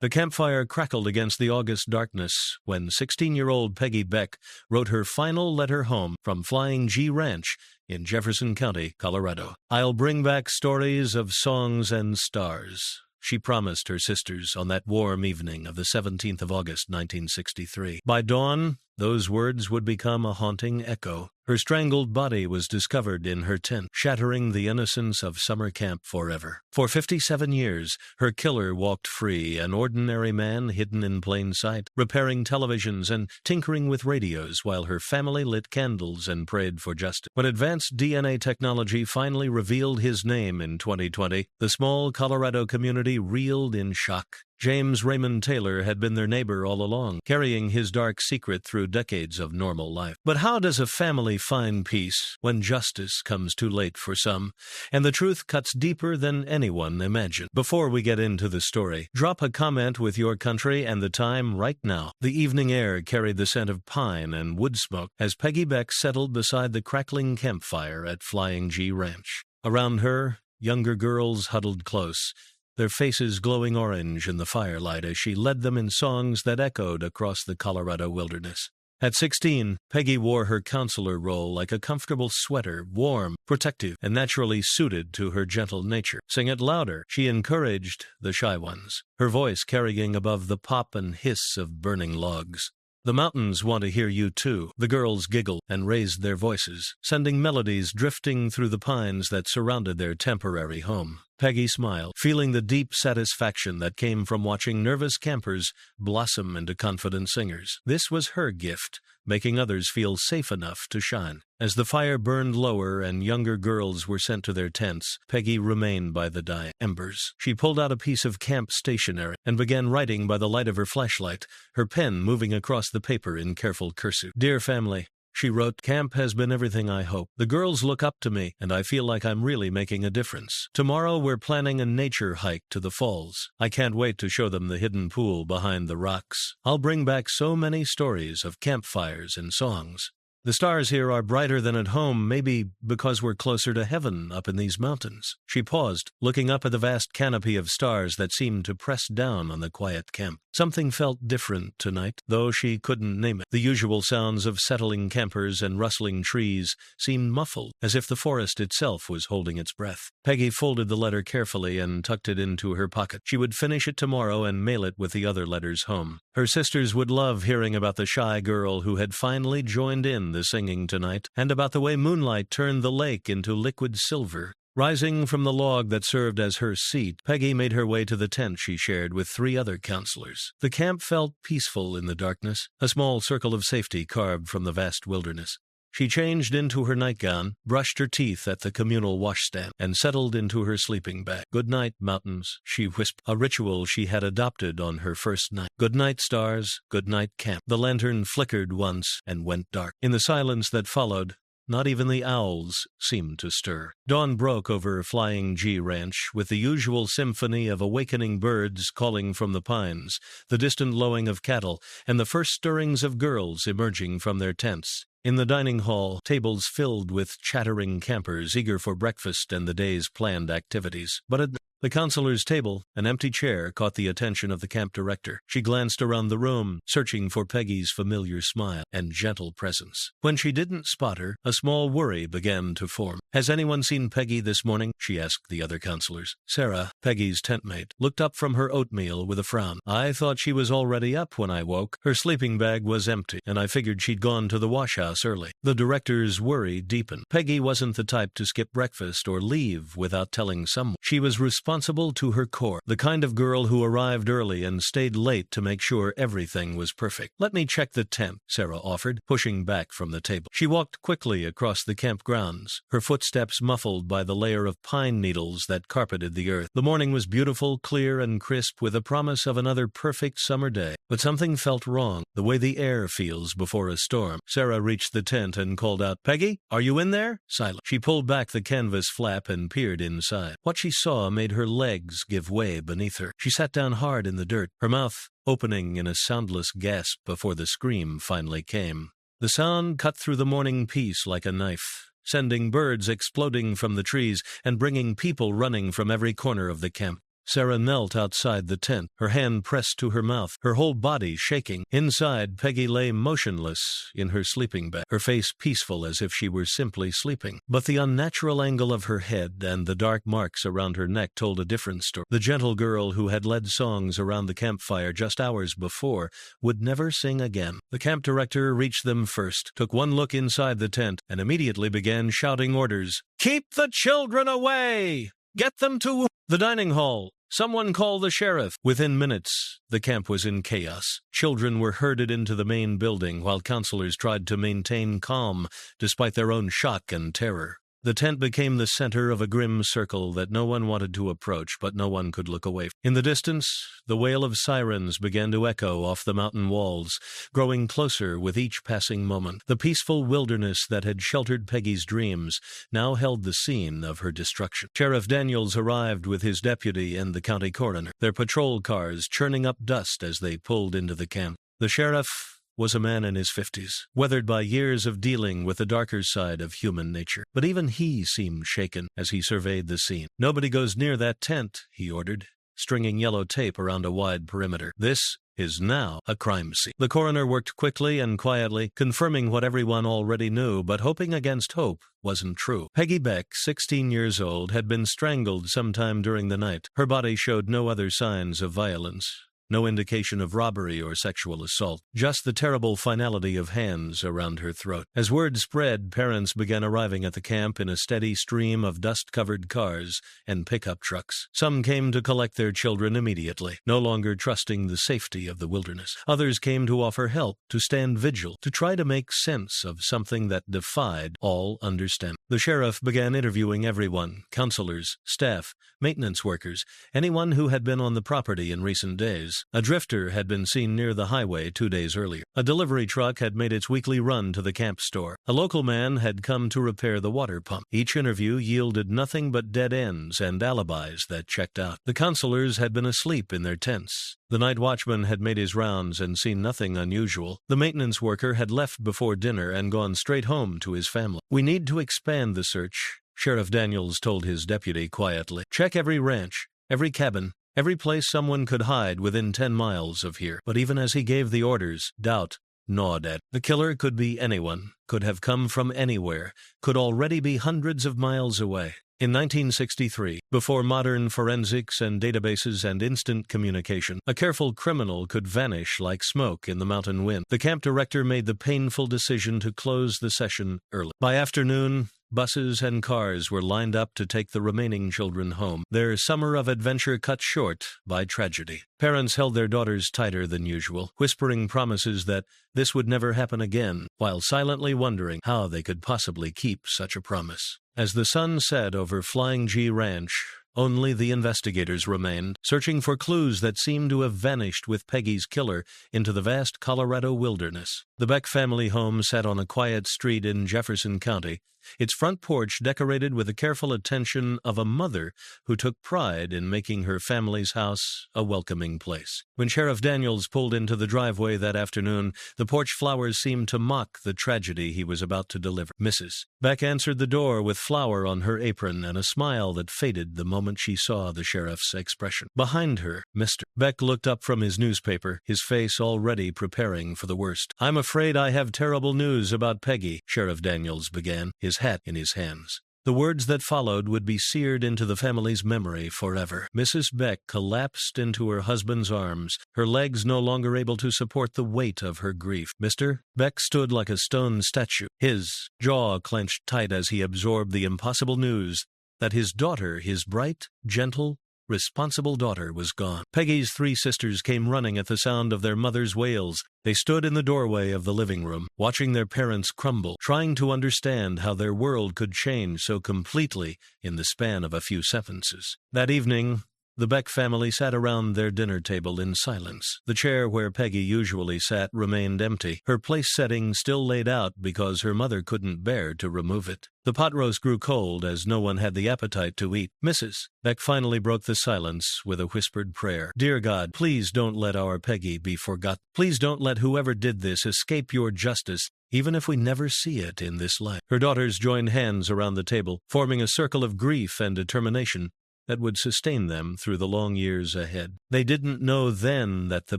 The campfire crackled against the August darkness when 16-year-old Peggy Beck wrote her final letter home from Flying G Ranch in Jefferson County, Colorado. "I'll bring back stories of songs and stars," she promised her sisters on that warm evening of the 17th of August, 1963. By dawn, those words would become a haunting echo. Her strangled body was discovered in her tent, shattering the innocence of summer camp forever. For 57 years, her killer walked free, an ordinary man hidden in plain sight, repairing televisions and tinkering with radios while her family lit candles and prayed for justice. When advanced DNA technology finally revealed his name in 2020, the small Colorado community reeled in shock. James Raymond Taylor had been their neighbor all along, carrying his dark secret through decades of normal life. But how does a family find peace when justice comes too late for some, and the truth cuts deeper than anyone imagined? Before we get into the story, drop a comment with your country and the time right now. The evening air carried the scent of pine and wood smoke as Peggy Beck settled beside the crackling campfire at Flying G Ranch. Around her, younger girls huddled close, their faces glowing orange in the firelight as she led them in songs that echoed across the Colorado wilderness. At 16, Peggy wore her counselor role like a comfortable sweater, warm, protective, and naturally suited to her gentle nature. "Sing it louder," she encouraged the shy ones, her voice carrying above the pop and hiss of burning logs. "The mountains want to hear you too." The girls giggled and raised their voices, sending melodies drifting through the pines that surrounded their temporary home. Peggy smiled, feeling the deep satisfaction that came from watching nervous campers blossom into confident singers. This was her gift, making others feel safe enough to shine. As the fire burned lower and younger girls were sent to their tents, Peggy remained by the dying embers. She pulled out a piece of camp stationery and began writing by the light of her flashlight, her pen moving across the paper in careful cursive. "Dear family," she wrote, "camp has been everything I hoped. The girls look up to me, and I feel like I'm really making a difference. Tomorrow we're planning a nature hike to the falls. I can't wait to show them the hidden pool behind the rocks. I'll bring back so many stories of campfires and songs. The stars here are brighter than at home, maybe because we're closer to heaven up in these mountains." She paused, looking up at the vast canopy of stars that seemed to press down on the quiet camp. Something felt different tonight, though she couldn't name it. The usual sounds of settling campers and rustling trees seemed muffled, as if the forest itself was holding its breath. Peggy folded the letter carefully and tucked it into her pocket. She would finish it tomorrow and mail it with the other letters home. Her sisters would love hearing about the shy girl who had finally joined in the singing tonight, and about the way moonlight turned the lake into liquid silver. Rising from the log that served as her seat, Peggy made her way to the tent she shared with 3 other counselors. The camp felt peaceful in the darkness, a small circle of safety carved from the vast wilderness. She changed into her nightgown, brushed her teeth at the communal washstand, and settled into her sleeping bag. "Good night, mountains," she whispered, a ritual she had adopted on her first night. "Good night, stars. Good night, camp." The lantern flickered once and went dark. In the silence that followed, not even the owls seemed to stir. Dawn broke over Flying G Ranch with the usual symphony of awakening birds calling from the pines, the distant lowing of cattle, and the first stirrings of girls emerging from their tents. In the dining hall, tables filled with chattering campers eager for breakfast and the day's planned activities. But at the counselor's table, an empty chair caught the attention of the camp director. She glanced around the room, searching for Peggy's familiar smile and gentle presence. When she didn't spot her, a small worry began to form. "Has anyone seen Peggy this morning?" she asked the other counselors. Sarah, Peggy's tentmate, looked up from her oatmeal with a frown. "I thought she was already up when I woke. Her sleeping bag was empty, and I figured she'd gone to the washhouse early." The director's worry deepened. Peggy wasn't the type to skip breakfast or leave without telling someone. She was responsible to her core, the kind of girl who arrived early and stayed late to make sure everything was perfect. "Let me check the tent," Sarah offered, pushing back from the table. She walked quickly across the campgrounds, her footsteps muffled by the layer of pine needles that carpeted the earth. The morning was beautiful, clear, and crisp, with a promise of another perfect summer day. But something felt wrong, the way the air feels before a storm. Sarah reached the tent and called out, "Peggy, are you in there?" Silent. She pulled back the canvas flap and peered inside. What she saw made her legs give way beneath her. She sat down hard in the dirt, her mouth opening in a soundless gasp before the scream finally came. The sound cut through the morning peace like a knife, sending birds exploding from the trees and bringing people running from every corner of the camp. Sarah knelt outside the tent, her hand pressed to her mouth, her whole body shaking. Inside, Peggy lay motionless in her sleeping bag, her face peaceful as if she were simply sleeping. But the unnatural angle of her head and the dark marks around her neck told a different story. The gentle girl who had led songs around the campfire just hours before would never sing again. The camp director reached them first, took one look inside the tent, and immediately began shouting orders. "Keep the children away! Get them to the dining hall! Someone call the sheriff!" Within minutes, the camp was in chaos. Children were herded into the main building while counselors tried to maintain calm despite their own shock and terror. The tent became the center of a grim circle that no one wanted to approach, but no one could look away. In the distance, the wail of sirens began to echo off the mountain walls, growing closer with each passing moment. The peaceful wilderness that had sheltered Peggy's dreams now held the scene of her destruction. Sheriff Daniels arrived with his deputy and the county coroner, their patrol cars churning up dust as they pulled into the camp. The sheriff was a man in his 50s, weathered by years of dealing with the darker side of human nature. But even he seemed shaken as he surveyed the scene. "Nobody goes near that tent," he ordered, stringing yellow tape around a wide perimeter. "This is now a crime scene." The coroner worked quickly and quietly, confirming what everyone already knew, but hoping against hope wasn't true. Peggy Beck, 16 years old, had been strangled sometime during the night. Her body showed no other signs of violence. No indication of robbery or sexual assault, just the terrible finality of hands around her throat. As word spread, parents began arriving at the camp in a steady stream of dust-covered cars and pickup trucks. Some came to collect their children immediately, no longer trusting the safety of the wilderness. Others came to offer help, to stand vigil, to try to make sense of something that defied all understanding. The sheriff began interviewing everyone: counselors, staff, maintenance workers, anyone who had been on the property in recent days. A drifter had been seen near the highway 2 days earlier. A delivery truck had made its weekly run to the camp store. A local man had come to repair the water pump. Each interview yielded nothing but dead ends and alibis that checked out. The counselors had been asleep in their tents. The night watchman had made his rounds and seen nothing unusual. The maintenance worker had left before dinner and gone straight home to his family. "We need to expand the search," Sheriff Daniels told his deputy quietly. "Check every ranch, every cabin, every place someone could hide within 10 miles of here." But even as he gave the orders, doubt gnawed at. The killer could be anyone, could have come from anywhere, could already be hundreds of miles away. In 1963, before modern forensics and databases and instant communication, a careful criminal could vanish like smoke in the mountain wind. The camp director made the painful decision to close the session early. By afternoon, buses and cars were lined up to take the remaining children home, their summer of adventure cut short by tragedy. Parents held their daughters tighter than usual, whispering promises that this would never happen again, while silently wondering how they could possibly keep such a promise. As the sun set over Flying G Ranch, only the investigators remained, searching for clues that seemed to have vanished with Peggy's killer into the vast Colorado wilderness. The Beck family home sat on a quiet street in Jefferson County, its front porch decorated with the careful attention of a mother who took pride in making her family's house a welcoming place. When Sheriff Daniels pulled into the driveway that afternoon, the porch flowers seemed to mock the tragedy he was about to deliver. Mrs. Beck answered the door with flour on her apron and a smile that faded the moment she saw the sheriff's expression. Behind her, Mr. Beck looked up from his newspaper, his face already preparing for the worst. "I'm afraid I have terrible news about Peggy," Sheriff Daniels began, his hat in his hands. The words that followed would be seared into the family's memory forever. Mrs. Beck collapsed into her husband's arms, her legs no longer able to support the weight of her grief. Mr. Beck stood like a stone statue, his jaw clenched tight as he absorbed the impossible news that his daughter, his bright, gentle, responsible daughter, was gone. Peggy's 3 sisters came running at the sound of their mother's wails. They stood in the doorway of the living room, watching their parents crumble, trying to understand how their world could change so completely in the span of a few sentences. That evening, the Beck family sat around their dinner table in silence. The chair where Peggy usually sat remained empty, her place setting still laid out because her mother couldn't bear to remove it. The pot roast grew cold as no one had the appetite to eat. Mrs. Beck finally broke the silence with a whispered prayer. "Dear God, please don't let our Peggy be forgotten. Please don't let whoever did this escape your justice, even if we never see it in this life." Her daughters joined hands around the table, forming a circle of grief and determination. that would sustain them through the long years ahead. They didn't know then that the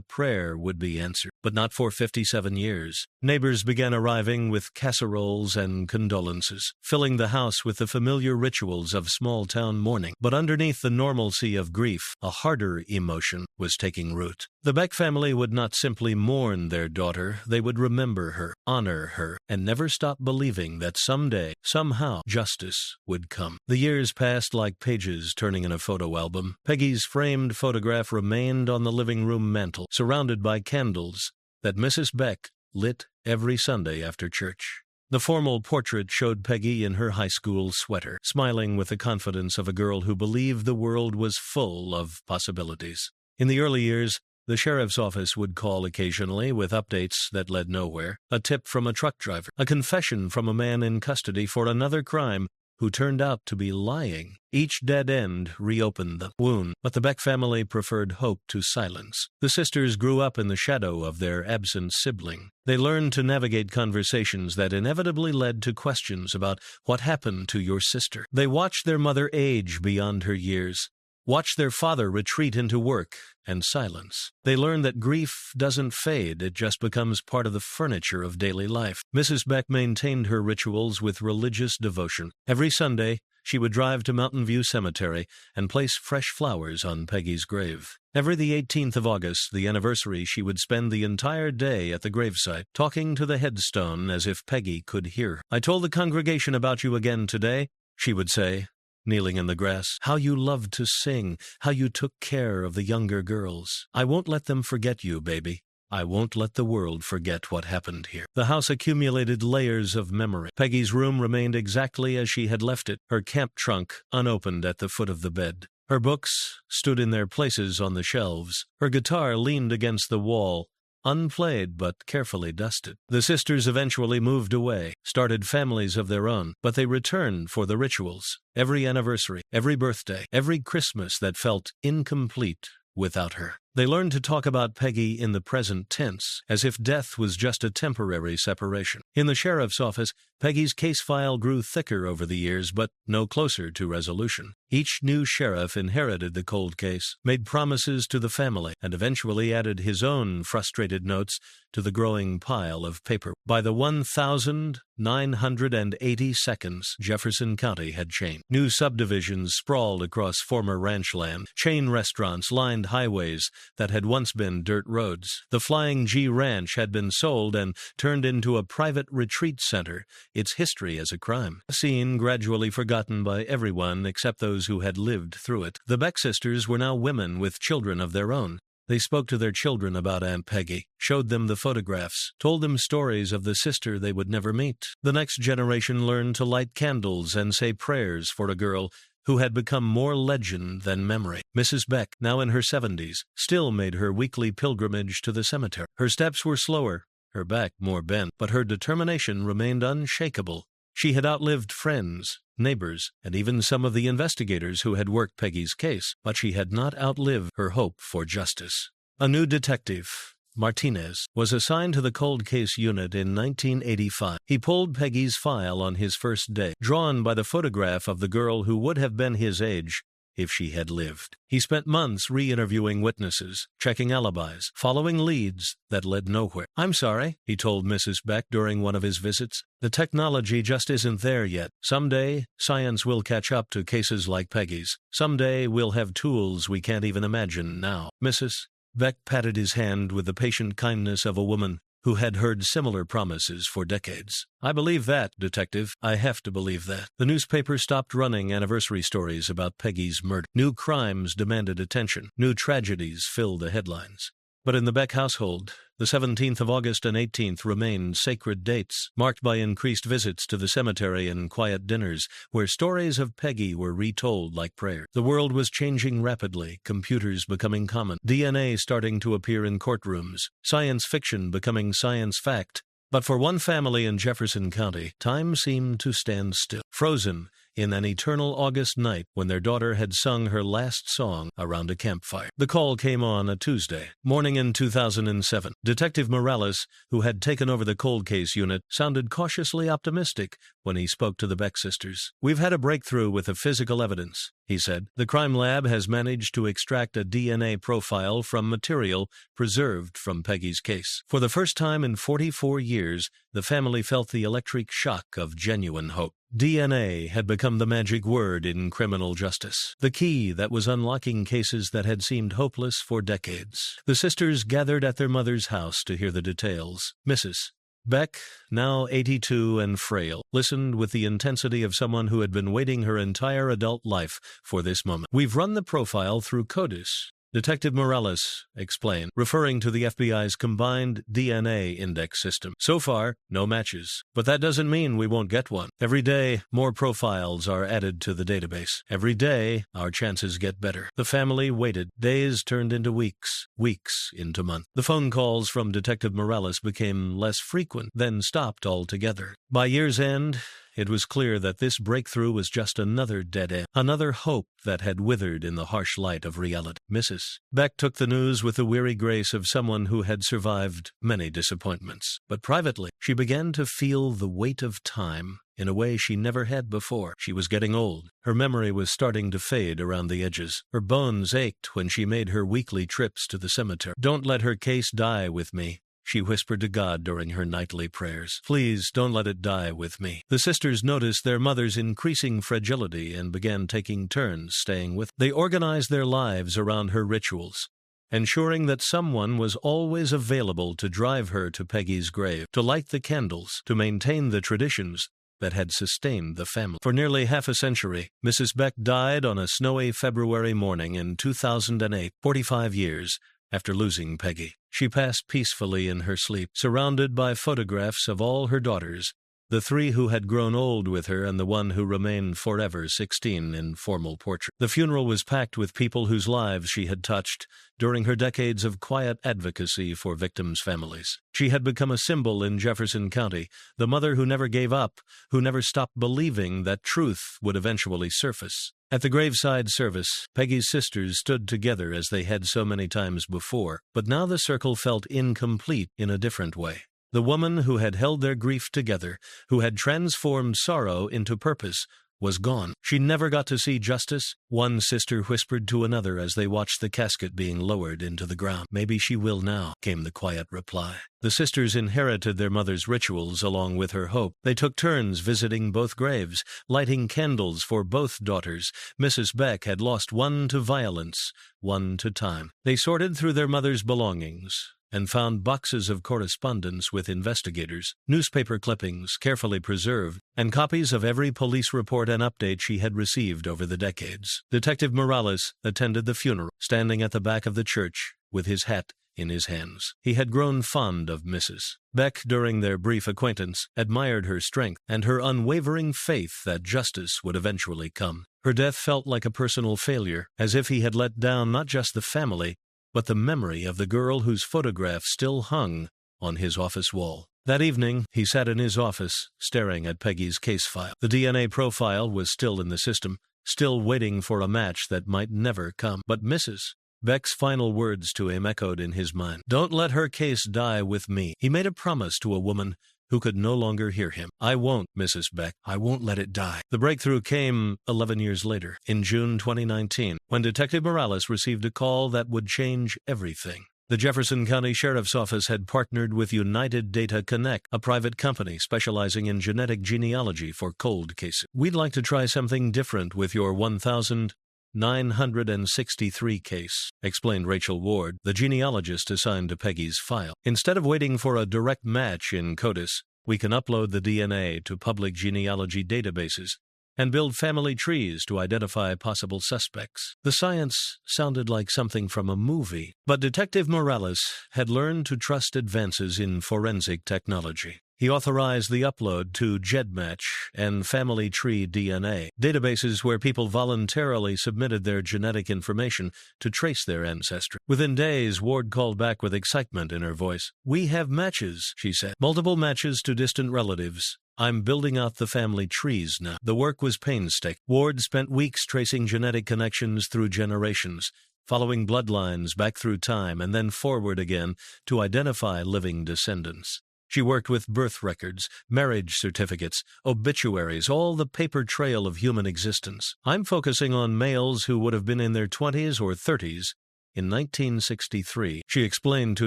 prayer would be answered, but not for 57 years. Neighbors began arriving with casseroles and condolences, filling the house with the familiar rituals of small-town mourning. But underneath the normalcy of grief, a harder emotion was taking root. The Beck family would not simply mourn their daughter, they would remember her, honor her, and never stop believing that someday, somehow, justice would come. The years passed like pages turning in a photo album. Peggy's framed photograph remained on the living room mantel, surrounded by candles that Mrs. Beck lit every Sunday after church. The formal portrait showed Peggy in her high school sweater, smiling with the confidence of a girl who believed the world was full of possibilities. In the early years, the sheriff's office would call occasionally with updates that led nowhere, a tip from a truck driver, a confession from a man in custody for another crime who turned out to be lying. Each dead end reopened the wound, but the Beck family preferred hope to silence. The sisters grew up in the shadow of their absent sibling. They learned to navigate conversations that inevitably led to questions about what happened to your sister. They watched their mother age beyond her years, watched their father retreat into work and silence. They learned that grief doesn't fade, it just becomes part of the furniture of daily life. Mrs. Beck maintained her rituals with religious devotion. Every Sunday, she would drive to Mountain View Cemetery and place fresh flowers on Peggy's grave. Every the 18th of August, the anniversary, she would spend the entire day at the gravesite, talking to the headstone as if Peggy could hear her. "I told the congregation about you again today," she would say, kneeling in the grass. "How you loved to sing, how you took care of the younger girls. I won't let them forget you, baby. I won't let the world forget what happened here." The house accumulated layers of memory. Peggy's room remained exactly as she had left it, her camp trunk unopened at the foot of the bed. Her books stood in their places on the shelves. Her guitar leaned against the wall, unplayed but carefully dusted. The sisters eventually moved away, started families of their own, but they returned for the rituals. Every anniversary, every birthday, every Christmas that felt incomplete without her. They learned to talk about Peggy in the present tense, as if death was just a temporary separation. In the sheriff's office, Peggy's case file grew thicker over the years, but no closer to resolution. Each new sheriff inherited the cold case, made promises to the family, and eventually added his own frustrated notes to the growing pile of paper. By the 1,980 seconds, Jefferson County had changed. New subdivisions sprawled across former ranch land. Chain restaurants lined highways that had once been dirt roads. The Flying G Ranch had been sold and turned into a private retreat center, its history as a crime. A scene gradually forgotten by everyone except those who had lived through it. The Beck sisters were now women with children of their own. They spoke to their children about Aunt Peggy, showed them the photographs, told them stories of the sister they would never meet. The next generation learned to light candles and say prayers for a girl who had become more legend than memory. Mrs. Beck, now in her 70s, still made her weekly pilgrimage to the cemetery. Her steps were slower, her back more bent, but her determination remained unshakable. She had outlived friends, neighbors, and even some of the investigators who had worked Peggy's case, but she had not outlived her hope for justice. A new detective, Martinez, was assigned to the cold case unit in 1985. He pulled Peggy's file on his first day, drawn by the photograph of the girl who would have been his age if she had lived. He spent months re-interviewing witnesses, checking alibis, following leads that led nowhere. "I'm sorry," he told Mrs. Beck during one of his visits. "The technology just isn't there yet. Someday, science will catch up to cases like Peggy's. Someday, we'll have tools we can't even imagine now." Mrs. Beck patted his hand with the patient kindness of a woman who had heard similar promises for decades. "I believe that, Detective. I have to believe that." The newspaper stopped running anniversary stories about Peggy's murder. New crimes demanded attention. New tragedies filled the headlines. But in the Beck household, the 17th of August and 18th remained sacred dates, marked by increased visits to the cemetery and quiet dinners, where stories of Peggy were retold like prayers. The world was changing rapidly, computers becoming common, DNA starting to appear in courtrooms, science fiction becoming science fact. But for one family in Jefferson County, time seemed to stand still, frozen in an eternal August night when their daughter had sung her last song around a campfire. The call came on a Tuesday morning in 2007. Detective Morales, who had taken over the cold case unit, sounded cautiously optimistic when he spoke to the Beck sisters. "We've had a breakthrough with the physical evidence," he said. The crime lab has managed to extract a DNA profile from material preserved from Peggy's case. For the first time in 44 years, the family felt the electric shock of genuine hope. DNA had become the magic word in criminal justice, the key that was unlocking cases that had seemed hopeless for decades. The sisters gathered at their mother's house to hear the details. Mrs. Beck, now 82 and frail, listened with the intensity of someone who had been waiting her entire adult life for this moment. "We've run the profile through CODIS," Detective Morales explained, referring to the FBI's combined DNA index system. "So far, no matches. But that doesn't mean we won't get one. Every day, more profiles are added to the database. Every day, our chances get better." The family waited. Days turned into weeks, weeks into months. The phone calls from Detective Morales became less frequent, then stopped altogether. By year's end, it was clear that this breakthrough was just another dead end, another hope that had withered in the harsh light of reality. Mrs. Beck took the news with the weary grace of someone who had survived many disappointments. But privately, she began to feel the weight of time in a way she never had before. She was getting old. Her memory was starting to fade around the edges. Her bones ached when she made her weekly trips to the cemetery. "Don't let her case die with me," she whispered to God during her nightly prayers. "Please don't let it die with me." The sisters noticed their mother's increasing fragility and began taking turns staying with her. They organized their lives around her rituals, ensuring that someone was always available to drive her to Peggy's grave, to light the candles, to maintain the traditions that had sustained the family. For nearly half a century, Mrs. Beck died on a snowy February morning in 2008, 45 years after losing Peggy. She passed peacefully in her sleep, surrounded by photographs of all her daughters, the 3 who had grown old with her and the one who remained forever 16 in formal portrait. The funeral was packed with people whose lives she had touched during her decades of quiet advocacy for victims' families. She had become a symbol in Jefferson County, the mother who never gave up, who never stopped believing that truth would eventually surface. At the graveside service, Peggy's sisters stood together as they had so many times before, but now the circle felt incomplete in a different way. The woman who had held their grief together, who had transformed sorrow into purpose, was gone. She never got to see justice, one sister whispered to another as they watched the casket being lowered into the ground. "Maybe she will now," came the quiet reply. The sisters inherited their mother's rituals along with her hope. They took turns visiting both graves, lighting candles for both daughters. Mrs. Beck had lost one to violence, one to time. They sorted through their mother's belongings and found boxes of correspondence with investigators, newspaper clippings carefully preserved, and copies of every police report and update she had received over the decades. Detective Morales attended the funeral, standing at the back of the church with his hat in his hands. He had grown fond of Mrs. Beck during their brief acquaintance, admired her strength and her unwavering faith that justice would eventually come. Her death felt like a personal failure, as if he had let down not just the family, but the memory of the girl whose photograph still hung on his office wall. That evening, he sat in his office, staring at Peggy's case file. The DNA profile was still in the system, still waiting for a match that might never come. But Mrs. Beck's final words to him echoed in his mind. "Don't let her case die with me." He made a promise to a woman who could no longer hear him. "I won't, Mrs. Beck. I won't let it die." The breakthrough came 11 years later, in June 2019, when Detective Morales received a call that would change everything. The Jefferson County Sheriff's Office had partnered with United Data Connect, a private company specializing in genetic genealogy for cold cases. "We'd like to try something different with your 1,963 case," explained Rachel Ward, the genealogist assigned to Peggy's file. "Instead of waiting for a direct match in CODIS, we can upload the DNA to public genealogy databases and build family trees to identify possible suspects." The science sounded like something from a movie, but Detective Morales had learned to trust advances in forensic technology. He authorized the upload to GEDmatch and Family Tree DNA, databases where people voluntarily submitted their genetic information to trace their ancestry. Within days, Ward called back with excitement in her voice. "We have matches," she said. "Multiple matches to distant relatives. I'm building out the family trees now." The work was painstaking. Ward spent weeks tracing genetic connections through generations, following bloodlines back through time and then forward again to identify living descendants. She worked with birth records, marriage certificates, obituaries, all the paper trail of human existence. I'm focusing on males who would have been in their 20s or 30s in 1963, she explained to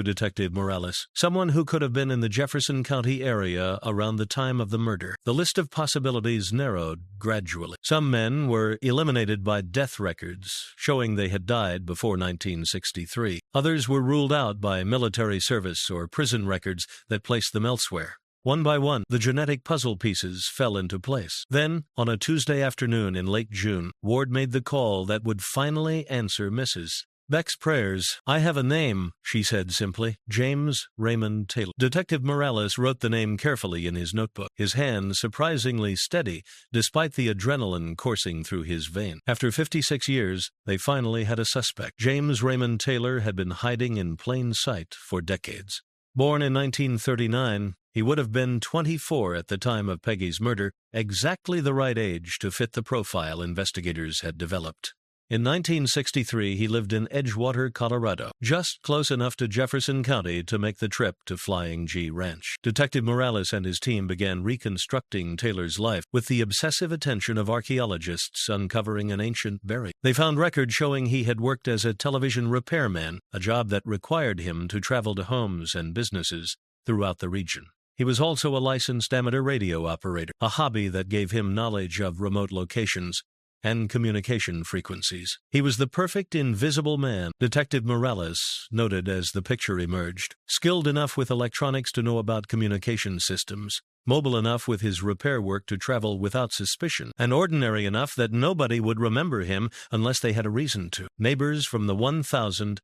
Detective Morales, someone who could have been in the Jefferson County area around the time of the murder. The list of possibilities narrowed gradually. Some men were eliminated by death records, showing they had died before 1963. Others were ruled out by military service or prison records that placed them elsewhere. One by one, the genetic puzzle pieces fell into place. Then, on a Tuesday afternoon in late June, Ward made the call that would finally answer Mrs. Beck's prayers. "I have a name," she said simply. James Raymond Taylor. Detective Morales wrote the name carefully in his notebook, his hand surprisingly steady despite the adrenaline coursing through his veins. After 56 years, they finally had a suspect. James Raymond Taylor had been hiding in plain sight for decades. Born in 1939, he would have been 24 at the time of Peggy's murder, exactly the right age to fit the profile investigators had developed. In 1963, he lived in Edgewater, Colorado, just close enough to Jefferson County to make the trip to Flying G Ranch. Detective Morales and his team began reconstructing Taylor's life with the obsessive attention of archaeologists uncovering an ancient burial. They found records showing he had worked as a television repairman, a job that required him to travel to homes and businesses throughout the region. He was also a licensed amateur radio operator, a hobby that gave him knowledge of remote locations and communication frequencies. He was the perfect invisible man, Detective Morales noted as the picture emerged. Skilled enough with electronics to know about communication systems, mobile enough with his repair work to travel without suspicion, and ordinary enough that nobody would remember him unless they had a reason to. Neighbors from the 1,960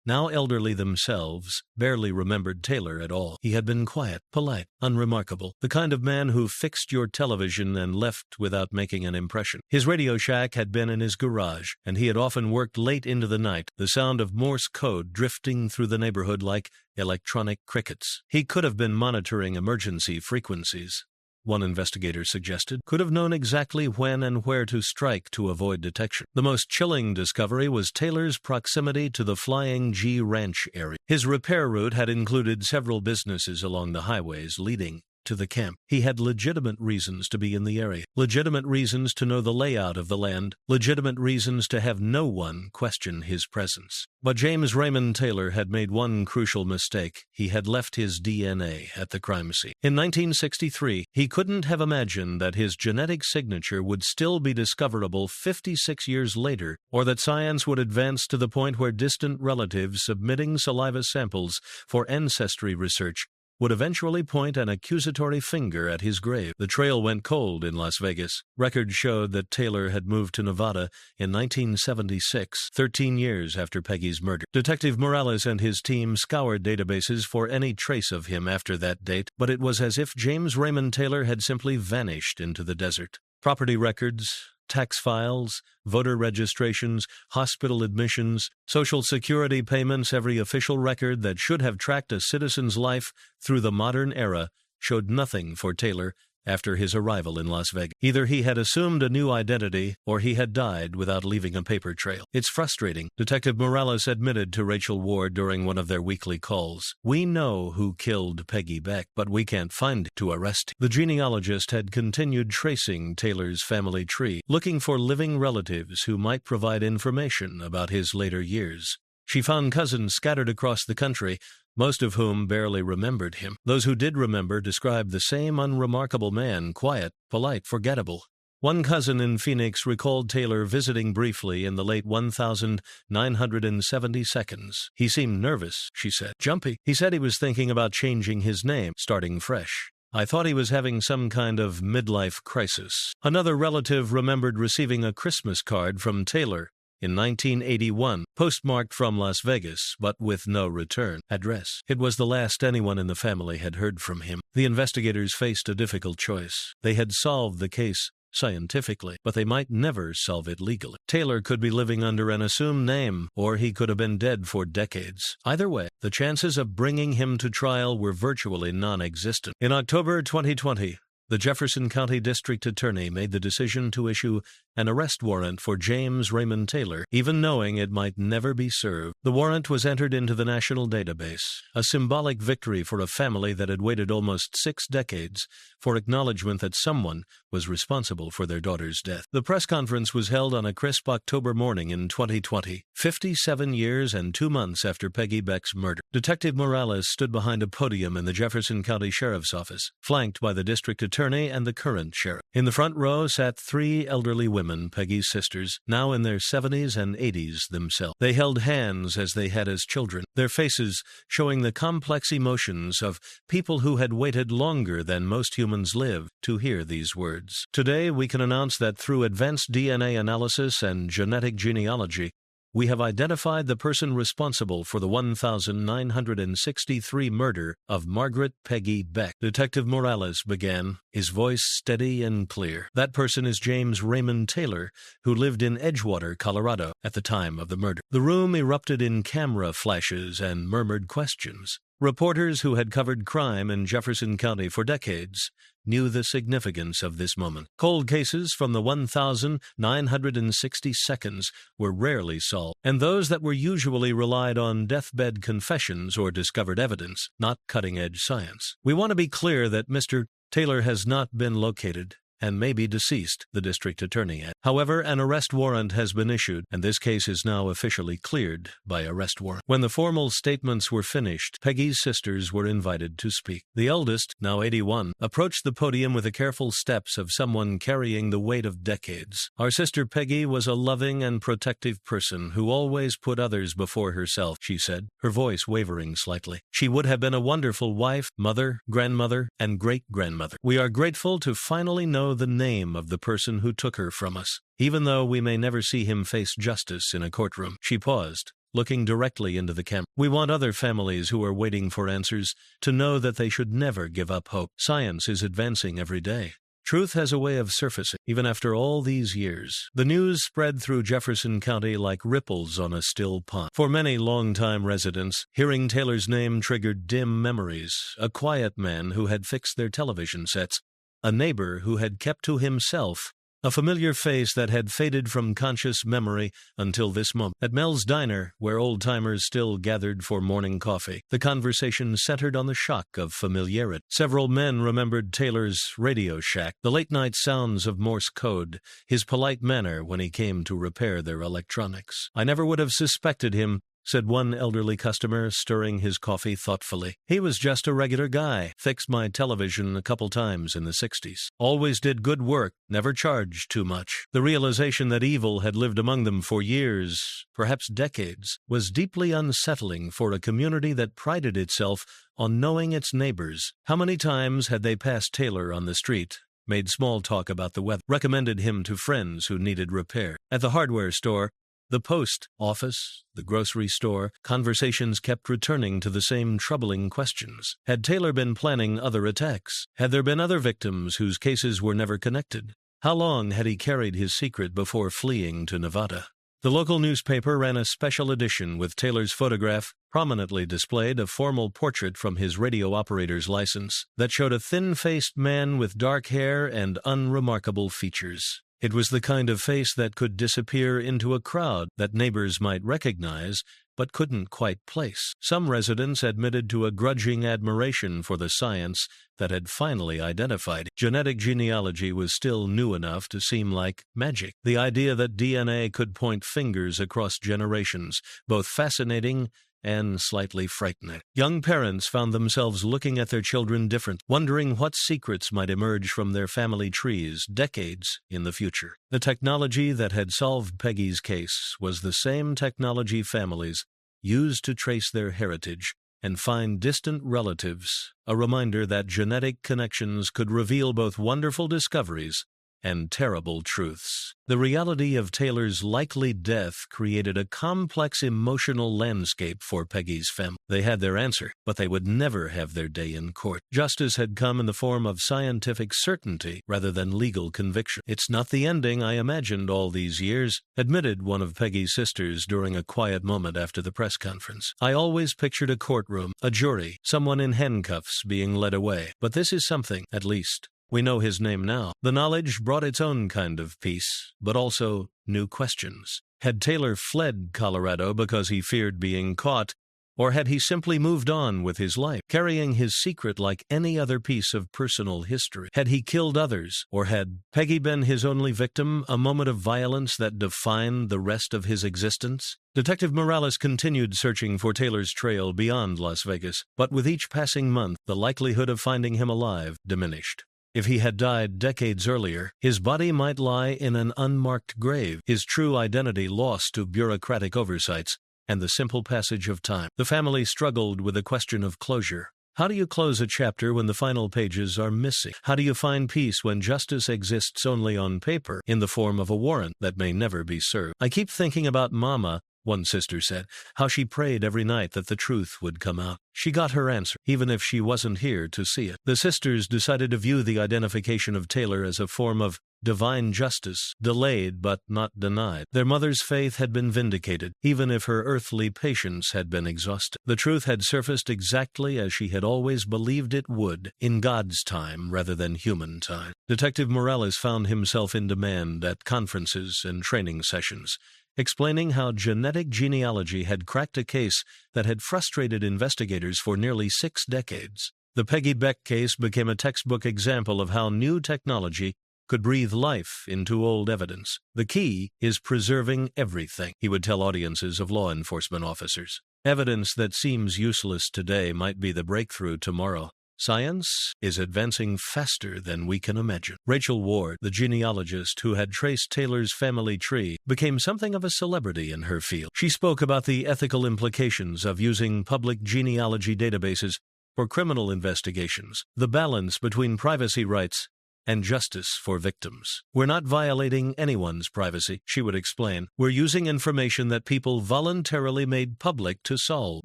now elderly themselves, barely remembered Taylor at all. He had been quiet, polite, unremarkable, the kind of man who fixed your television and left without making an impression. His Radio Shack had been in his garage, and he had often worked late into the night, the sound of Morse code drifting through the neighborhood like electronic crickets. He could have been monitoring emergency frequencies, one investigator suggested, could have known exactly when and where to strike to avoid detection. The most chilling discovery was Taylor's proximity to the Flying G Ranch area. His repair route had included several businesses along the highways leading to the camp. He had legitimate reasons to be in the area, legitimate reasons to know the layout of the land, legitimate reasons to have no one question his presence. But James Raymond Taylor had made one crucial mistake. He had left his DNA at the crime scene. In 1963, he couldn't have imagined that his genetic signature would still be discoverable 56 years later, or that science would advance to the point where distant relatives submitting saliva samples for ancestry research would eventually point an accusatory finger at his grave. The trail went cold in Las Vegas. Records showed that Taylor had moved to Nevada in 1976, 13 years after Peggy's murder. Detective Morales and his team scoured databases for any trace of him after that date, but it was as if James Raymond Taylor had simply vanished into the desert. Property records, tax files, voter registrations, hospital admissions, Social Security payments, every official record that should have tracked a citizen's life through the modern era showed nothing for Taylor after his arrival in Las Vegas. Either he had assumed a new identity or he had died without leaving a paper trail. "It's frustrating," Detective Morales admitted to Rachel Ward during one of their weekly calls. "We know who killed Peggy Beck, but we can't find him to arrest him." The genealogist had continued tracing Taylor's family tree, looking for living relatives who might provide information about his later years. She found cousins scattered across the country, most of whom barely remembered him. Those who did remember described the same unremarkable man, quiet, polite, forgettable. One cousin in Phoenix recalled Taylor visiting briefly in the late 1970s. "He seemed nervous," she said. "Jumpy. He said he was thinking about changing his name, starting fresh. I thought he was having some kind of midlife crisis." Another relative remembered receiving a Christmas card from Taylor in 1981, postmarked from Las Vegas, but with no return address. It was the last anyone in the family had heard from him. The investigators faced a difficult choice. They had solved the case scientifically, but they might never solve it legally. Taylor could be living under an assumed name, or he could have been dead for decades. Either way, the chances of bringing him to trial were virtually non-existent. In October 2020, The Jefferson County District Attorney made the decision to issue an arrest warrant for James Raymond Taylor, even knowing it might never be served. The warrant was entered into the national database, a symbolic victory for a family that had waited almost 6 decades for acknowledgement that someone was responsible for their daughter's death. The press conference was held on a crisp October morning in 2020, 57 years and 2 months after Peggy Beck's murder. Detective Morales stood behind a podium in the Jefferson County Sheriff's Office, flanked by the district attorney and the current sheriff. In the front row sat 3 elderly women, Peggy's sisters, now in their 70s and 80s themselves. They held hands as they had as children, their faces showing the complex emotions of people who had waited longer than most humans live to hear these words. Today, we can announce that through advanced DNA analysis and genetic genealogy, we have identified the person responsible for the 1,963 murder of Margaret Peggy Beck. Detective Morales began, his voice steady and clear. That person is James Raymond Taylor, who lived in Edgewater, Colorado, at the time of the murder. The room erupted in camera flashes and murmured questions. Reporters who had covered crime in Jefferson County for decades knew the significance of this moment. Cold cases from the 1,960 seconds were rarely solved, and those that were usually relied on deathbed confessions or discovered evidence, not cutting-edge science. We want to be clear that Mr. Taylor has not been located and may be deceased, the district attorney added. However, an arrest warrant has been issued, and this case is now officially cleared by arrest warrant. When the formal statements were finished, Peggy's sisters were invited to speak. The eldest, now 81, approached the podium with the careful steps of someone carrying the weight of decades. Our sister Peggy was a loving and protective person who always put others before herself, she said, her voice wavering slightly. She would have been a wonderful wife, mother, grandmother, and great-grandmother. We are grateful to finally know the name of the person who took her from us, even though we may never see him face justice in a courtroom. She paused, looking directly into the camera. We want other families who are waiting for answers to know that they should never give up hope. Science is advancing every day. Truth has a way of surfacing, even after all these years. The news spread through Jefferson County like ripples on a still pond. For many longtime residents, hearing Taylor's name triggered dim memories. A quiet man who had fixed their television sets, a neighbor who had kept to himself, a familiar face that had faded from conscious memory until this moment. At Mel's Diner, where old-timers still gathered for morning coffee, the conversation centered on the shock of familiarity. Several men remembered Taylor's Radio Shack, the late-night sounds of Morse code, his polite manner when he came to repair their electronics. I never would have suspected him, said one elderly customer, stirring his coffee thoughtfully. He was just a regular guy, fixed my television a couple times in the 60s. Always did good work, never charged too much. The realization that evil had lived among them for years, perhaps decades, was deeply unsettling for a community that prided itself on knowing its neighbors. How many times had they passed Taylor on the street, made small talk about the weather, recommended him to friends who needed repair? At the hardware store, the post office, the grocery store, conversations kept returning to the same troubling questions. Had Taylor been planning other attacks? Had there been other victims whose cases were never connected? How long had he carried his secret before fleeing to Nevada? The local newspaper ran a special edition with Taylor's photograph, prominently displayed a formal portrait from his radio operator's license that showed a thin-faced man with dark hair and unremarkable features. It was the kind of face that could disappear into a crowd that neighbors might recognize but couldn't quite place. Some residents admitted to a grudging admiration for the science that had finally identified. Genetic genealogy was still new enough to seem like magic. The idea that DNA could point fingers across generations, both fascinating and slightly frightening. Young parents found themselves looking at their children different, wondering what secrets might emerge from their family trees decades in the future. The technology that had solved Peggy's case was the same technology families used to trace their heritage and find distant relatives, a reminder that genetic connections could reveal both wonderful discoveries and terrible truths. The reality of Taylor's likely death created a complex emotional landscape for Peggy's family. They had their answer, but they would never have their day in court. Justice had come in the form of scientific certainty rather than legal conviction. "It's not the ending I imagined all these years," admitted one of Peggy's sisters during a quiet moment after the press conference. "I always pictured a courtroom, a jury, someone in handcuffs being led away. But this is something, at least, We know his name now. The knowledge brought its own kind of peace, but also new questions. Had Taylor fled Colorado because he feared being caught, or had he simply moved on with his life, carrying his secret like any other piece of personal history? Had he killed others, or had Peggy been his only victim, a moment of violence that defined the rest of his existence? Detective Morales continued searching for Taylor's trail beyond Las Vegas, but with each passing month, the likelihood of finding him alive diminished. If he had died decades earlier, his body might lie in an unmarked grave, his true identity lost to bureaucratic oversights and the simple passage of time. The family struggled with the question of closure. How do you close a chapter when the final pages are missing? How do you find peace when justice exists only on paper, in the form of a warrant that may never be served? I keep thinking about Mama, one sister said, how she prayed every night that the truth would come out. She got her answer, even if she wasn't here to see it. The sisters decided to view the identification of Taylor as a form of divine justice, delayed but not denied. Their mother's faith had been vindicated, even if her earthly patience had been exhausted. The truth had surfaced exactly as she had always believed it would, in God's time rather than human time. Detective Morales found himself in demand at conferences and training sessions, explaining how genetic genealogy had cracked a case that had frustrated investigators for nearly 6 decades. The Peggy Beck case became a textbook example of how new technology could breathe life into old evidence. The key is preserving everything, he would tell audiences of law enforcement officers. Evidence that seems useless today might be the breakthrough tomorrow. Science is advancing faster than we can imagine. Rachel Ward, the genealogist who had traced Taylor's family tree, became something of a celebrity in her field. She spoke about the ethical implications of using public genealogy databases for criminal investigations, the balance between privacy rights and justice for victims. We're not violating anyone's privacy, she would explain. We're using information that people voluntarily made public to solve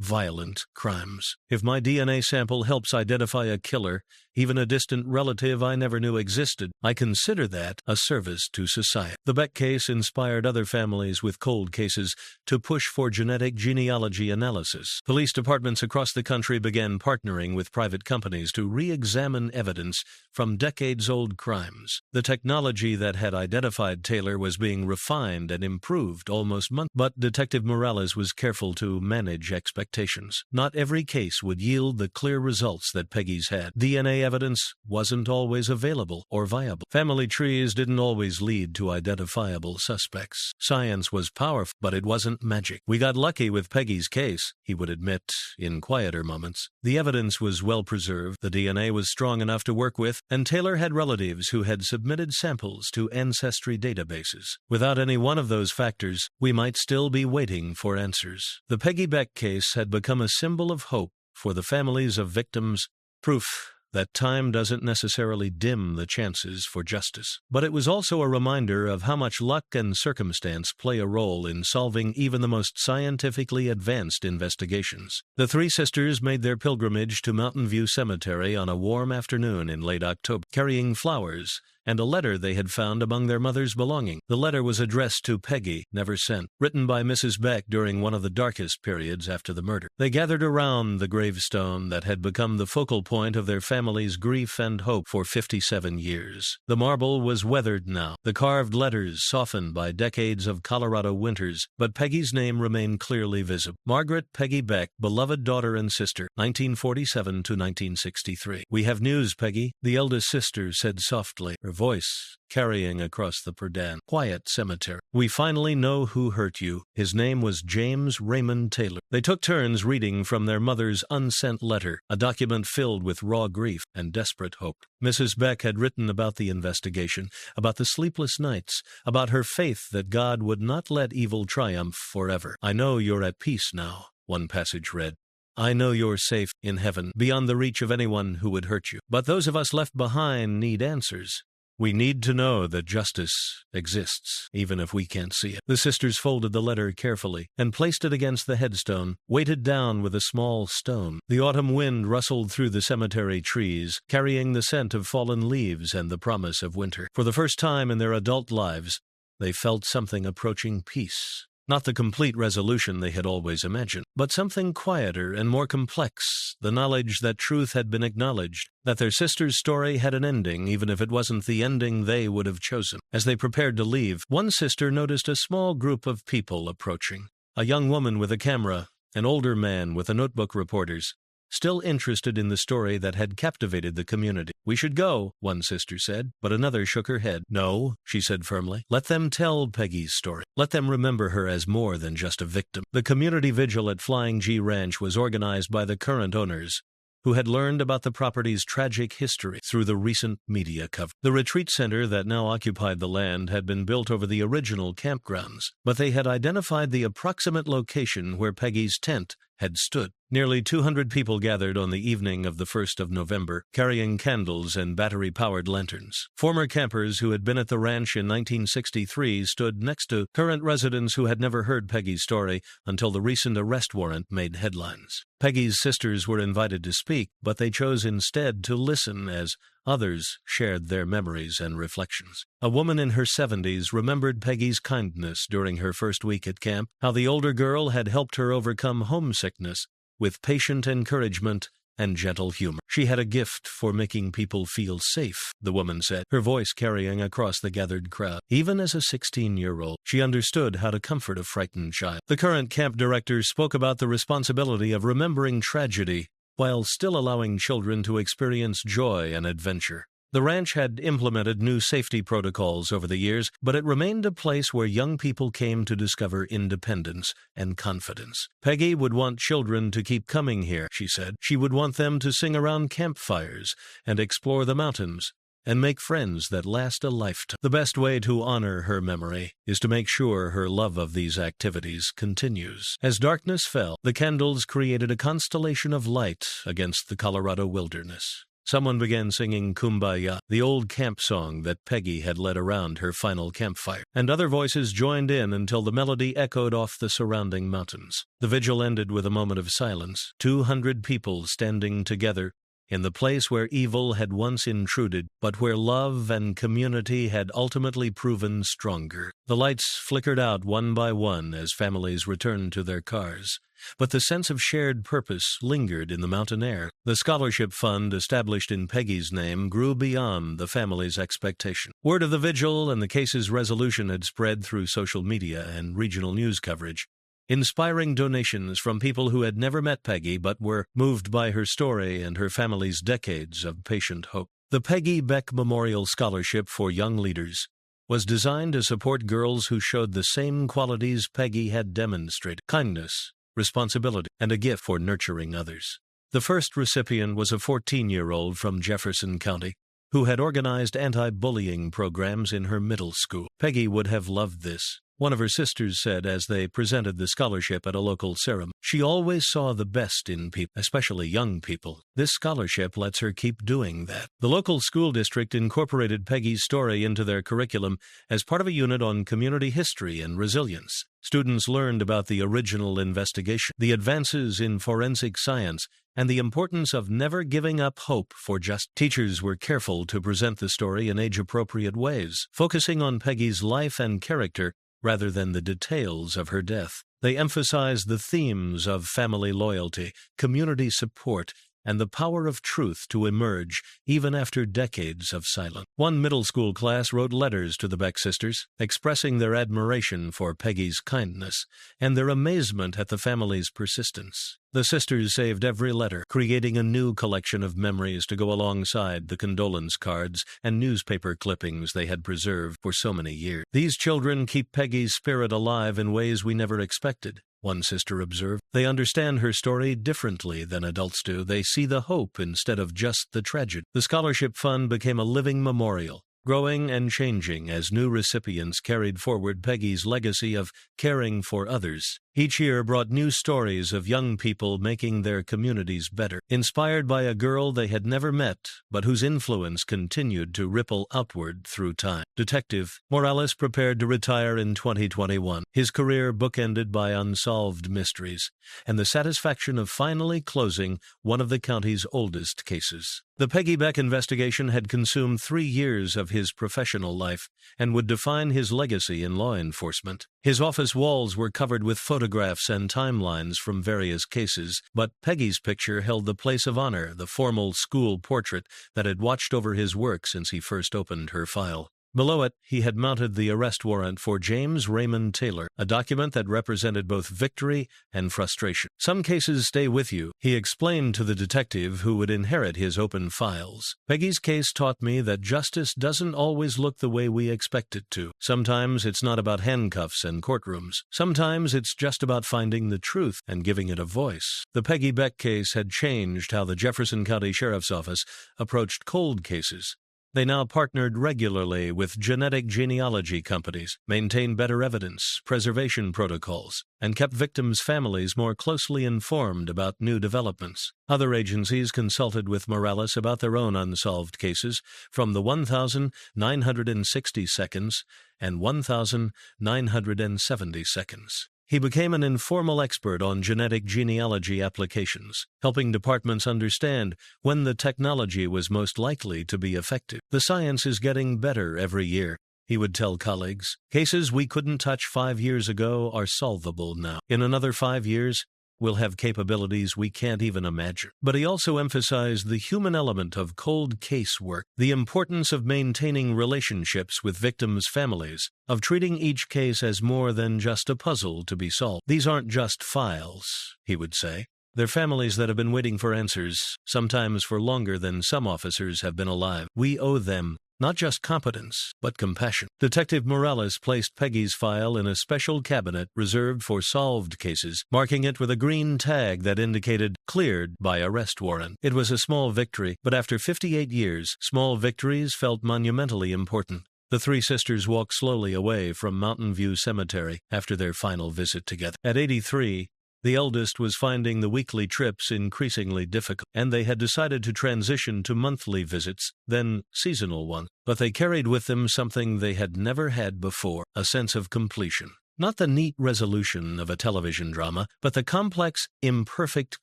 violent crimes. If my DNA sample helps identify a killer, even a distant relative I never knew existed, I consider that a service to society. The Beck case inspired other families with cold cases to push for genetic genealogy analysis. Police departments across the country began partnering with private companies to re-examine evidence from decades-old crimes. The technology that had identified Taylor was being refined and improved almost monthly, but Detective Morales was careful to manage expectations. Not every case would yield the clear results that Peggy's had. DNA evidence wasn't always available or viable. Family trees didn't always lead to identifiable suspects. Science was powerful, but it wasn't magic. We got lucky with Peggy's case, he would admit in quieter moments. The evidence was well preserved, the DNA was strong enough to work with, and Taylor had relatives who had submitted samples to ancestry databases. Without any one of those factors, we might still be waiting for answers. The Peggy Beck case had become a symbol of hope for the families of victims, proof that time doesn't necessarily dim the chances for justice. But it was also a reminder of how much luck and circumstance play a role in solving even the most scientifically advanced investigations. The 3 sisters made their pilgrimage to Mountain View Cemetery on a warm afternoon in late October, carrying flowers and a letter they had found among their mother's belongings. The letter was addressed to Peggy, never sent, written by Mrs. Beck during one of the darkest periods after the murder. They gathered around the gravestone that had become the focal point of their family's grief and hope for 57 years. The marble was weathered now, the carved letters softened by decades of Colorado winters, but Peggy's name remained clearly visible. Margaret Peggy Beck, beloved daughter and sister, 1947 to 1963. "We have news, Peggy," the eldest sister said softly, her voice carrying across the Purdan, quiet cemetery. "We finally know who hurt you. His name was James Raymond Taylor." They took turns reading from their mother's unsent letter, a document filled with raw grief and desperate hope. Mrs. Beck had written about the investigation, about the sleepless nights, about her faith that God would not let evil triumph forever. "I know you're at peace now," one passage read. "I know you're safe in heaven, beyond the reach of anyone who would hurt you. But those of us left behind need answers. We need to know that justice exists, even if we can't see it." The sisters folded the letter carefully and placed it against the headstone, weighted down with a small stone. The autumn wind rustled through the cemetery trees, carrying the scent of fallen leaves and the promise of winter. For the first time in their adult lives, they felt something approaching peace. Not the complete resolution they had always imagined, but something quieter and more complex, the knowledge that truth had been acknowledged, that their sister's story had an ending, even if it wasn't the ending they would have chosen. As they prepared to leave, one sister noticed a small group of people approaching. A young woman with a camera, an older man with a notebook, reporters, still interested in the story that had captivated the community. "We should go," one sister said, but another shook her head. "No," she said firmly. "Let them tell Peggy's story. Let them remember her as more than just a victim." The community vigil at Flying G Ranch was organized by the current owners, who had learned about the property's tragic history through the recent media coverage. The retreat center that now occupied the land had been built over the original campgrounds, but they had identified the approximate location where Peggy's tent had stood. Nearly 200 people gathered on the evening of the 1st of November, carrying candles and battery-powered lanterns. Former campers who had been at the ranch in 1963 stood next to current residents who had never heard Peggy's story until the recent arrest warrant made headlines. Peggy's sisters were invited to speak, but they chose instead to listen as others shared their memories and reflections. A woman in her 70s remembered Peggy's kindness during her first week at camp, how the older girl had helped her overcome homesickness with patient encouragement and gentle humor. "She had a gift for making people feel safe," the woman said, her voice carrying across the gathered crowd. Even as a 16-year-old, she understood how to comfort a frightened child. The current camp director spoke about the responsibility of remembering tragedy while still allowing children to experience joy and adventure. The ranch had implemented new safety protocols over the years, but it remained a place where young people came to discover independence and confidence. Peggy would want children to keep coming here, she said. She would want them to sing around campfires and explore the mountains and make friends that last a lifetime. The best way to honor her memory is to make sure her love of these activities continues. As darkness fell, the candles created a constellation of light against the Colorado wilderness. Someone began singing Kumbaya, the old camp song that Peggy had led around her final campfire, and other voices joined in until the melody echoed off the surrounding mountains. The vigil ended with a moment of silence, 200 people standing together in the place where evil had once intruded, but where love and community had ultimately proven stronger. The lights flickered out one by one as families returned to their cars, but the sense of shared purpose lingered in the mountain air. The scholarship fund established in Peggy's name grew beyond the family's expectation. Word of the vigil and the case's resolution had spread through social media and regional news coverage, inspiring donations from people who had never met Peggy but were moved by her story and her family's decades of patient hope. The Peggy Beck Memorial Scholarship for Young Leaders was designed to support girls who showed the same qualities Peggy had demonstrated: kindness, responsibility, and a gift for nurturing others. The first recipient was a 14-year-old from Jefferson County who had organized anti-bullying programs in her middle school. Peggy would have loved this, one of her sisters said as they presented the scholarship at a local ceremony. She always saw the best in people, especially young people. This scholarship lets her keep doing that. The local school district incorporated Peggy's story into their curriculum as part of a unit on community history and resilience. Students learned about the original investigation, the advances in forensic science, and the importance of never giving up hope for justice. Teachers were careful to present the story in age-appropriate ways, focusing on Peggy's life and character rather than the details of her death. They emphasized the themes of family loyalty, community support, and the power of truth to emerge even after decades of silence. One middle school class wrote letters to the Beck sisters, expressing their admiration for Peggy's kindness and their amazement at the family's persistence. The sisters saved every letter, creating a new collection of memories to go alongside the condolence cards and newspaper clippings they had preserved for so many years. "These children keep Peggy's spirit alive in ways we never expected," one sister observed. "They understand her story differently than adults do. They see the hope instead of just the tragedy." The scholarship fund became a living memorial, growing and changing as new recipients carried forward Peggy's legacy of caring for others. Each year brought new stories of young people making their communities better, inspired by a girl they had never met, but whose influence continued to ripple outward through time. Detective Morales prepared to retire in 2021, his career bookended by unsolved mysteries, and the satisfaction of finally closing one of the county's oldest cases. The Peggy Beck investigation had consumed 3 years of his professional life and would define his legacy in law enforcement. His office walls were covered with photographs and timelines from various cases, but Peggy's picture held the place of honor, the formal school portrait that had watched over his work since he first opened her file. Below it, he had mounted the arrest warrant for James Raymond Taylor, a document that represented both victory and frustration. "Some cases stay with you," he explained to the detective who would inherit his open files. "Peggy's case taught me that justice doesn't always look the way we expect it to. Sometimes it's not about handcuffs and courtrooms. Sometimes it's just about finding the truth and giving it a voice." The Peggy Beck case had changed how the Jefferson County Sheriff's Office approached cold cases. They now partnered regularly with genealogy companies, maintained better evidence preservation protocols, and kept victims' families more closely informed about new developments. Other agencies consulted with Morales about their own unsolved cases from the 1,960 seconds and 1,970 seconds. He became an informal expert on genealogy applications, helping departments understand when the technology was most likely to be effective. "The science is getting better every year," he would tell colleagues. "Cases we couldn't touch 5 years ago are solvable now. In another 5 years, we'll have capabilities we can't even imagine." But he also emphasized the human element of cold case work, the importance of maintaining relationships with victims' families, of treating each case as more than just a puzzle to be solved. "These aren't just files," he would say. "They're families that have been waiting for answers, sometimes for longer than some officers have been alive. We owe them not just competence, but compassion." Detective Morales placed Peggy's file in a special cabinet reserved for solved cases, marking it with a green tag that indicated "cleared by arrest warrant." It was a small victory, but after 58 years, small victories felt monumentally important. The three sisters walked slowly away from Mountain View Cemetery after their final visit together. At 83, the eldest was finding the weekly trips increasingly difficult, and they had decided to transition to monthly visits, then seasonal ones. But they carried with them something they had never had before, a sense of completion. Not the neat resolution of a television drama, but the complex, imperfect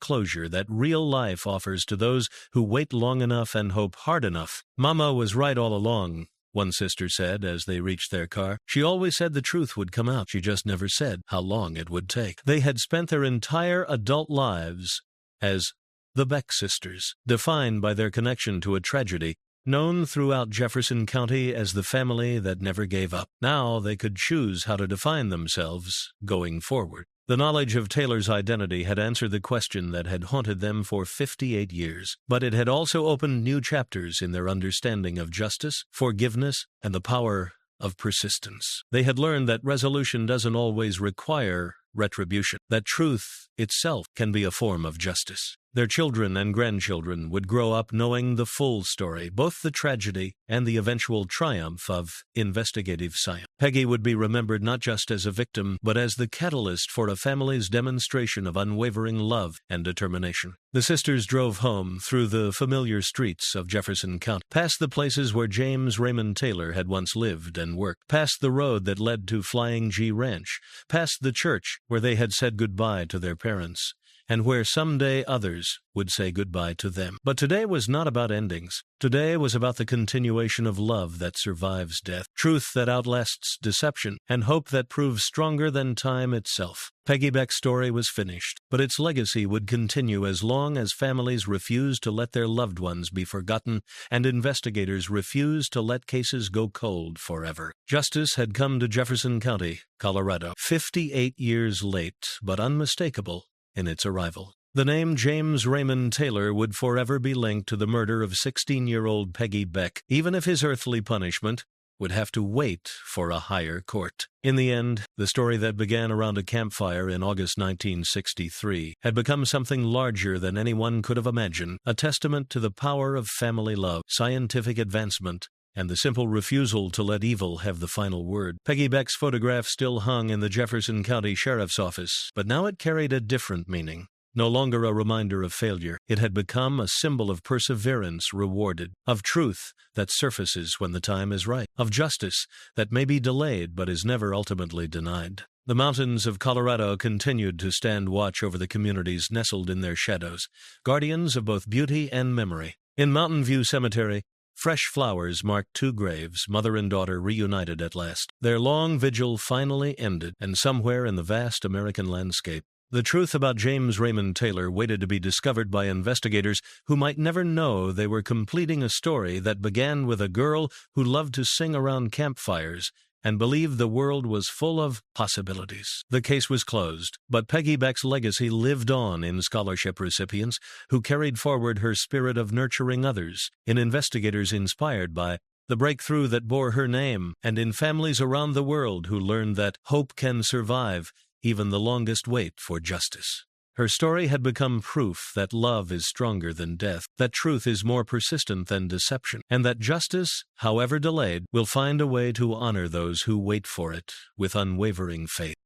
closure that real life offers to those who wait long enough and hope hard enough. "Mama was right all along," one sister said as they reached their car. "She always said the truth would come out. She just never said how long it would take." They had spent their entire adult lives as the Beck sisters, defined by their connection to a tragedy, known throughout Jefferson County as the family that never gave up. Now they could choose how to define themselves going forward. The knowledge of Taylor's identity had answered the question that had haunted them for 58 years, but it had also opened new chapters in their understanding of justice, forgiveness, and the power of persistence. They had learned that resolution doesn't always require retribution, that truth itself can be a form of justice. Their children and grandchildren would grow up knowing the full story, both the tragedy and the eventual triumph of investigative science. Peggy would be remembered not just as a victim, but as the catalyst for a family's demonstration of unwavering love and determination. The sisters drove home through the familiar streets of Jefferson County, past the places where James Raymond Taylor had once lived and worked, past the road that led to Flying G Ranch, past the church where they had said goodbye to their parents, and where someday others would say goodbye to them. But today was not about endings. Today was about the continuation of love that survives death, truth that outlasts deception, and hope that proves stronger than time itself. Peggy Beck's story was finished, but its legacy would continue as long as families refused to let their loved ones be forgotten and investigators refused to let cases go cold forever. Justice had come to Jefferson County, Colorado, 58 years late, but unmistakable in its arrival. The name James Raymond Taylor would forever be linked to the murder of 16-year-old Peggy Beck, even if his earthly punishment would have to wait for a higher court. In the end, the story that began around a campfire in August 1963 had become something larger than anyone could have imagined, a testament to the power of family love, scientific advancement, and the simple refusal to let evil have the final word. Peggy Beck's photograph still hung in the Jefferson County Sheriff's Office, but now it carried a different meaning. No longer a reminder of failure, it had become a symbol of perseverance rewarded, of truth that surfaces when the time is right, of justice that may be delayed but is never ultimately denied. The mountains of Colorado continued to stand watch over the communities nestled in their shadows, guardians of both beauty and memory. In Mountain View Cemetery, fresh flowers marked two graves, mother and daughter reunited at last. Their long vigil finally ended, and somewhere in the vast American landscape, the truth about James Raymond Taylor waited to be discovered by investigators who might never know they were completing a story that began with a girl who loved to sing around campfires and believed the world was full of possibilities. The case was closed, but Peggy Beck's legacy lived on in scholarship recipients who carried forward her spirit of nurturing others, in investigators inspired by the breakthrough that bore her name, and in families around the world who learned that hope can survive even the longest wait for justice. Her story had become proof that love is stronger than death, that truth is more persistent than deception, and that justice, however delayed, will find a way to honor those who wait for it with unwavering faith.